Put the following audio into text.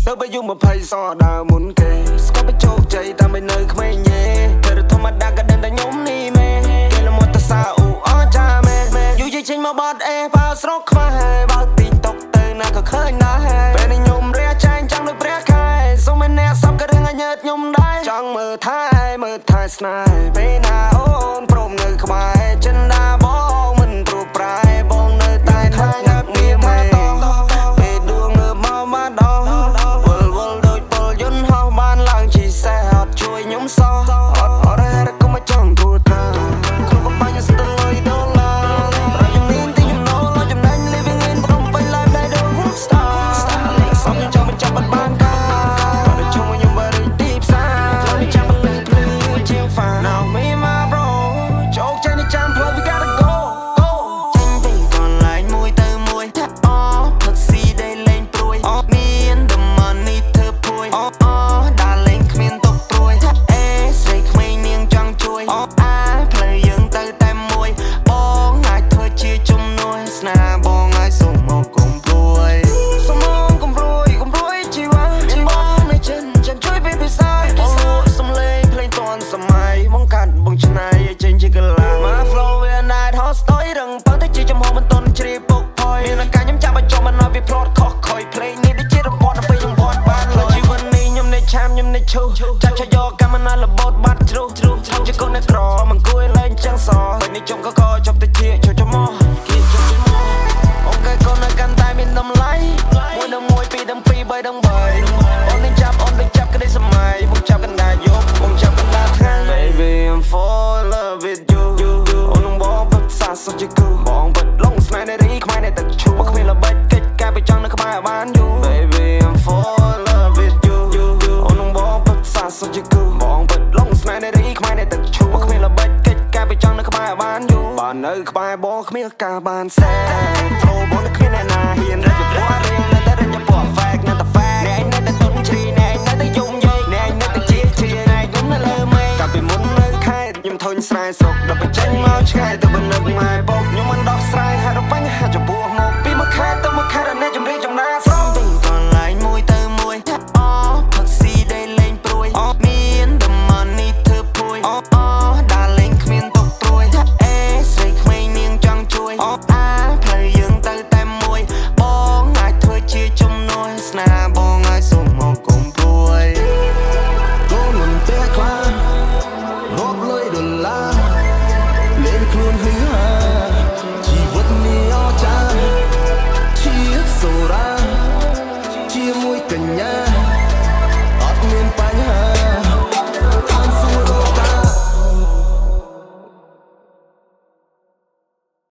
ទៅបើយំ20សដើរមុនគេស្គាល់បញ្ជោគជ័យតាមមិននៅក្មេងញ៉េតែធម្មតាក៏ដឹងតែខ្ញុំនេះមែគេលមត់តសាអ៊ូអចាមែយូរចេញមកបាត់អេបើស្រកខ្វះបើទីតុកទៅណាក៏ឃើញដែរពេលនេះខ្ញុំរះចែងចង់ដូចព្រះខែសុំមិនអ្នកសັບក៏រឿងឲ្យញើតខ្ញុំដែរចង់មើលថែស្នេហ៍ពេលណាអូនព្រមនៅក្បែរចិនដាបងមិនព្រួប្រែបងនៅតែថាញ៉ាំងារមែពេលដួងមើលមកមកដល់វល់ដូចពលយន្តហោះបានឡើងជីសេះអត់ជួយខ្ញុំសោះអត់រ៉េរក៏មកចង់ទួតាក្នុងកំបញ្ញស្ទើរលុយដុល្លារប្រយមានទីខ្ញុំណូលចំណេញ living in ព្រមបី life ដែលដូច star សំចង់មិនចាប់បាត់បានការបើជុំខ្ញុំបើរីទីផ្សារខ្ញុំចាំភ្លឺជាង fan now me my bro ជោគជ័យនេះចាំផ្លូវ we gotta go ចេញពីកន្លែងមួយទៅមួយតែអផឹកស៊ីដែលលេងព្រួយមាន the money ធ្វើព្រួយដើរលេងគ្មានទុកព្រួយអេស្រីក្មេងនាងចង់ជួយផ្លូវយើងទៅតែមួយបងអាចធ្វើជាជំនួយស្នាបងឲ្យសុំមកកុំព្រួយសុំមកកុំព្រួយជីវ៉ាបងនៅចិនចាំជួយពីពិសាសំលេងភ្លេងតនសម័យបងកាត់បងច្នៃឲ្យចេញជាកលាមក flow វា night hot story រឹងបើតែជាចំហមិនតន់ជ្រាបពុកផយមានការខ្ញុំចាំបញ្ចុះមិនឲ្យវា plot ខុសខុយភ្លេងនេះដូចជារំពាត់ទៅខ្ញុំវត្តបានលើជីវិតនេះខ្ញុំនៅឆាមខ្ញុំនៅឈូចាប់ឆយកកម្មណាលបោតបាត់ជ្រុះជាកូនអ្នកក្រមិនគួរលេងចឹងសពេលនេះចំក៏ជប់ទៅជាចូលមកគេជប់ជាមកអូនកែកូននៅកាន់តែមានតម្លៃមួយដល់មួយពីរដល់ពីរបីដល់បីអូននឹងចាប់ក្តីសម័យមកចាប់កណ្ដាលយប់មកចាប់កណ្ដាលថ្ងៃ Baby I'm fall in love with you អូននឹងបងពិតសាសុខជាគូបងពិតលងស្នេហ៍នៃរីខ្មែរនៃទឹកឈូមកគ្មានល្បិចកិច្ចការไปចង់នៅក្បែរបានយូរ Baby I'm fall in love with you អូននឹងបងពិតសាសុខជាគូបងពិតលងស្នេហ៍នៃរីខ្មែរនៃទឹកឈូមកគ្មានល្បិចកិច្ចការไปចង់នៅក្បែរបានយូរបាននៅក្បែរបងគ្មានការបានសែ Flow បងនៅគ្មានអ្នកណាហ៊ានរកពណ៌រៀងនៅតែរកពណ៌